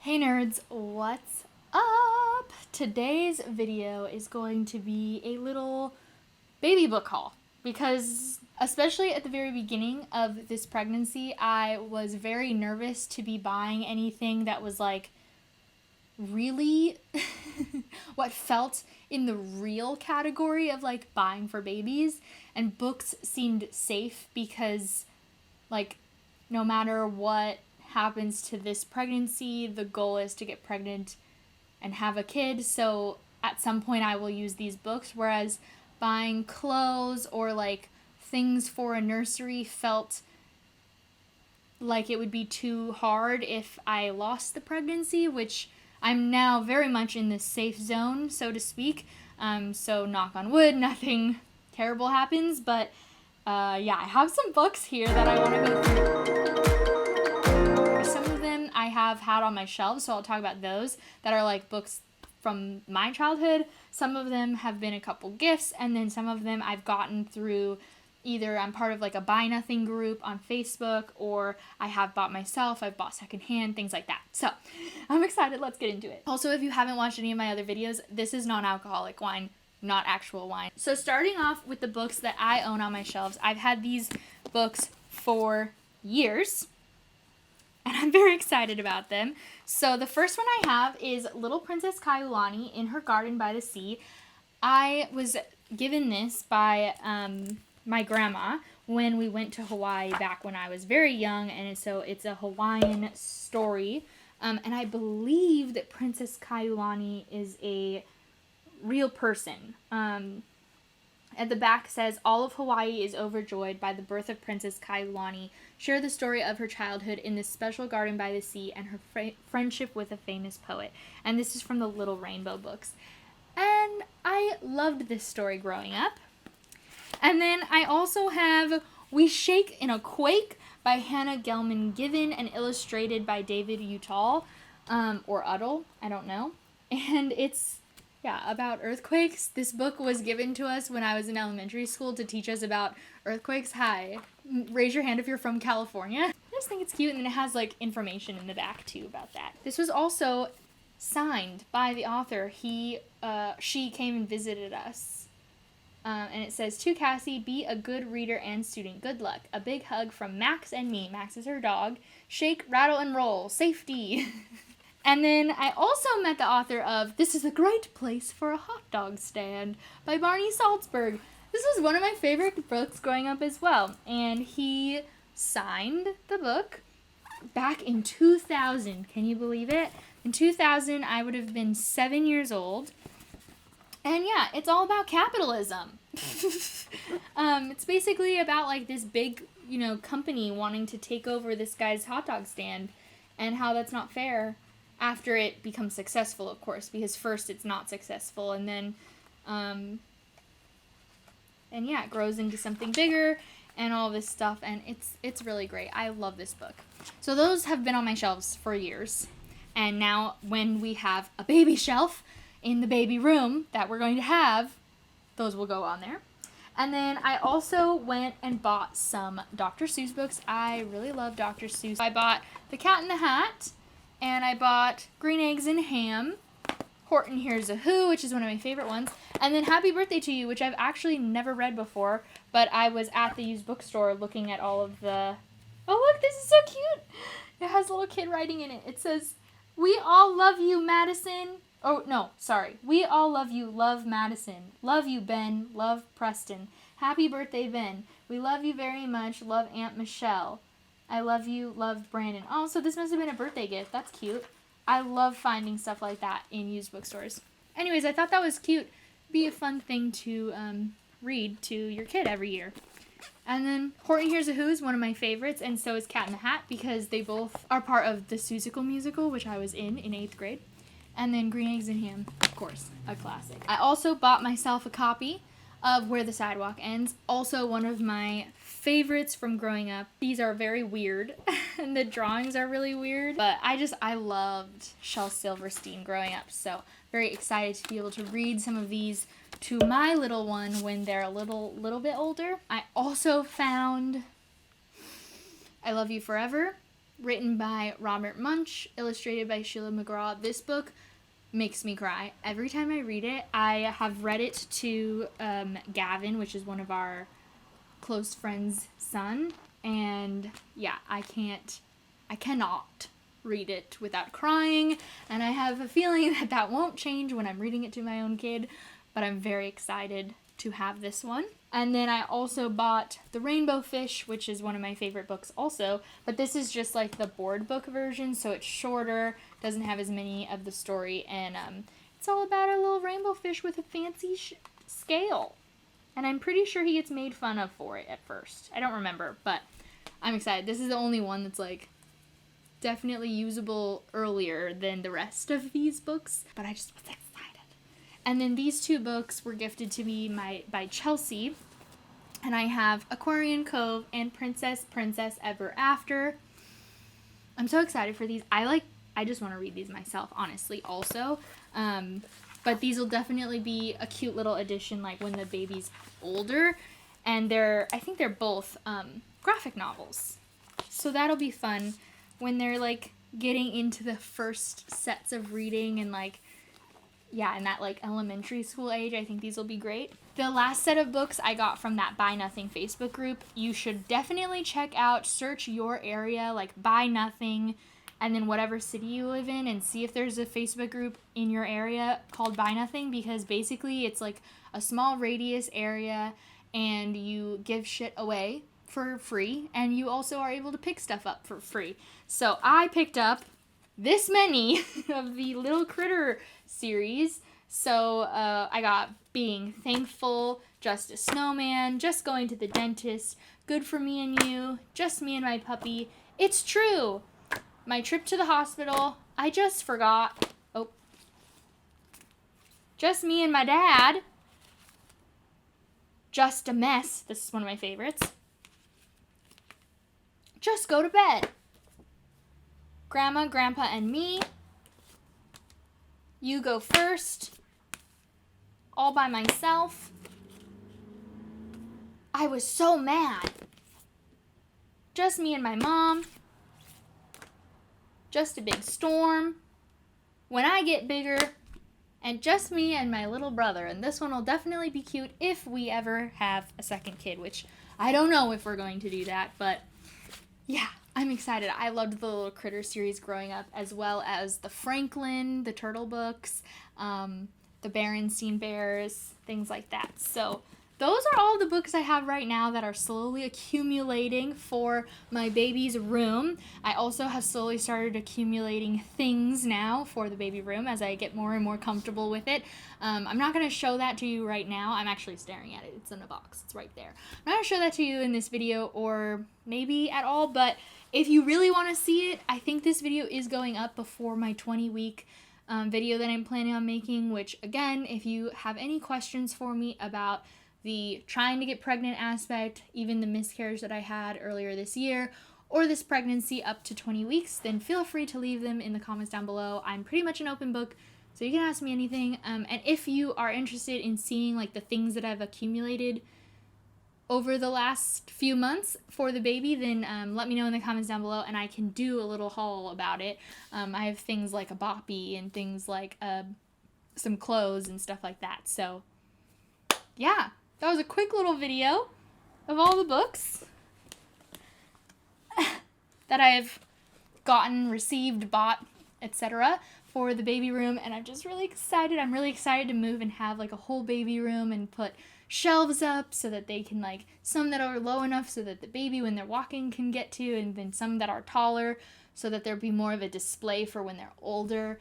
Hey nerds, what's up? Today's video is going to be a little baby book haul because especially at the very beginning of this pregnancy, I was very nervous to be buying anything that was like really what felt in the real category of like buying for babies, and books seemed safe because like no matter what happens to this pregnancy, the goal is to get pregnant and have a kid, so at some point I will use these books, whereas buying clothes or like things for a nursery felt like it would be too hard if I lost the pregnancy, which I'm now very much in the safe zone, so to speak. So knock on wood, nothing terrible happens, but yeah, I have some books here that I want to go through. Some of them I have had on my shelves, so I'll talk about those that are like books from my childhood. Some of them have been a couple gifts, and then some of them I've gotten through either I'm part of like a buy nothing group on Facebook, or I have bought myself, I've bought secondhand, things like that. So I'm excited, let's get into it. Also, if you haven't watched any of my other videos, this is non-alcoholic wine, not actual wine. So starting off with the books that I own on my shelves, I've had these books for years, and I'm very excited about them. So the first one I have is Little Princess Kaiolani in Her Garden by the Sea. I was given this by my grandma when we went to Hawaii back when I was very young, and so it's a Hawaiian story. And I believe that Princess Kaiolani is a real person. At the back says, all of Hawaii is overjoyed by the birth of Princess Kaiolani. Share the story of her childhood in this special garden by the sea and her friendship with a famous poet. And this is from the Little Rainbow books. And I loved this story growing up. And then I also have We Shake in a Quake by Hannah Gelman Given and illustrated by David Utall, or Uddle, I don't know. And it's about earthquakes. This book was given to us when I was in elementary school to teach us about earthquakes. Hi, raise your hand if you're from California. I just think it's cute, and then it has like information in the back too about that. This was also signed by the author. She came and visited us. And it says, to Cassie, be a good reader and student. Good luck. A big hug from Max and me. Max is her dog. Shake, rattle, and roll. Safety. And then I also met the author of This is a Great Place for a Hot Dog Stand by Barney Salzberg. This was one of my favorite books growing up as well. And he signed the book back in 2000. Can you believe it? In 2000, I would have been 7 years old. And yeah, it's all about capitalism. It's basically about like this big, company wanting to take over this guy's hot dog stand and how that's not fair after it becomes successful, of course, because first it's not successful and then, it grows into something bigger and all this stuff, and it's really great. I love this book. So those have been on my shelves for years, and now when we have a baby shelf in the baby room that we're going to have, those will go on there. And then I also went and bought some Dr. Seuss books. I really love Dr. Seuss. I bought The Cat in the Hat, and I bought Green Eggs and Ham, Horton Hears a Who, which is one of my favorite ones, and then Happy Birthday to You, which I've actually never read before, but I was at the used bookstore looking at all of the... Oh, look, this is so cute! It has a little kid writing in it. It says, we all love you, Madison. Oh, no, sorry. We all love you, love Madison. Love you, Ben. Love Preston. Happy birthday, Ben. We love you very much. Love Aunt Michelle. I love you, loved Brandon. Oh, so this must have been a birthday gift. That's cute. I love finding stuff like that in used bookstores. Anyways, I thought that was cute. Be a fun thing to read to your kid every year. And then Horton Hears a Who is one of my favorites, and so is Cat in the Hat, because they both are part of the Seussical musical, which I was in 8th grade. And then Green Eggs and Ham, of course, a classic. I also bought myself a copy of Where the Sidewalk Ends, also one of my favorites from growing up. These are very weird, and the drawings are really weird, but I loved Shel Silverstein growing up, so very excited to be able to read some of these to my little one when they're a little bit older. I also found I Love You Forever written by Robert Munsch, illustrated by Sheila McGraw. This book makes me cry every time I read it. I have read it to Gavin, which is one of our close friends' son, and yeah, I cannot read it without crying, and I have a feeling that that won't change when I'm reading it to my own kid, but I'm very excited to have this one. And then I also bought The Rainbow Fish, which is one of my favorite books also, but this is just like the board book version, so it's shorter, doesn't have as many of the story, and it's all about a little rainbow fish with a fancy scale. And I'm pretty sure he gets made fun of for it at first. I don't remember, but I'm excited. This is the only one that's like definitely usable earlier than the rest of these books, but I just was excited. And then these two books were gifted to me by Chelsea, and I have Aquarian, Cove, and Princess Ever After. I'm so excited for these. I just want to read these myself, honestly, also. But these will definitely be a cute little addition, like when the baby's older. And I think they're both graphic novels. So that'll be fun when they're like getting into the first sets of reading and like, yeah, in that like elementary school age. I think these will be great. The last set of books I got from that Buy Nothing Facebook group. You should definitely check out, search your area, like Buy Nothing, and then whatever city you live in, and see if there's a Facebook group in your area called Buy Nothing, because basically it's like a small radius area and you give shit away for free, and you also are able to pick stuff up for free. So I picked up this many of the Little Critter series. So I got Being Thankful, Just a Snowman, Just Going to the Dentist, Good for Me and You, Just Me and My Puppy, It's True, My Trip to the Hospital, I Just Forgot, Just Me and My Dad, Just a Mess, this is one of my favorites, Just Go to Bed, Grandma, Grandpa, and Me, You Go First, All by Myself, I Was So Mad, Just Me and My Mom, Just a Big Storm, When I Get Bigger, and Just Me and My Little Brother. And this one will definitely be cute if we ever have a second kid, which I don't know if we're going to do that, but yeah, I'm excited. I loved the Little Critter series growing up, as well as the Franklin, the Turtle books, the Berenstein Bears, things like that. So those are all the books I have right now that are slowly accumulating for my baby's room. I also have slowly started accumulating things now for the baby room as I get more and more comfortable with it. I'm not going to show that to you right now. I'm actually staring at it. It's in a box. It's right there. I'm not going to show that to you in this video or maybe at all, but if you really want to see it, I think this video is going up before my 20-week video that I'm planning on making, which again, if you have any questions for me about the trying to get pregnant aspect, even the miscarriage that I had earlier this year, or this pregnancy up to 20 weeks, then feel free to leave them in the comments down below. I'm pretty much an open book, so you can ask me anything. And if you are interested in seeing like the things that I've accumulated over the last few months for the baby, then let me know in the comments down below and I can do a little haul about it. I have things like a boppy and things like some clothes and stuff like that. So yeah, that was a quick little video of all the books that I've gotten, received, bought, etc. for the baby room, and I'm just really excited. I'm really excited to move and have like a whole baby room and put shelves up so that they can like, some that are low enough so that the baby when they're walking can get to, and then some that are taller so that there'll be more of a display for when they're older.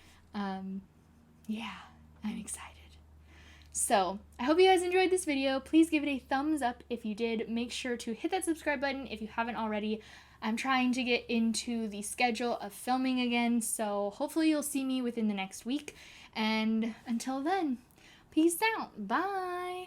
Yeah, I'm excited. So, I hope you guys enjoyed this video. Please give it a thumbs up if you did. Make sure to hit that subscribe button if you haven't already. I'm trying to get into the schedule of filming again, so hopefully you'll see me within the next week. And until then, peace out. Bye.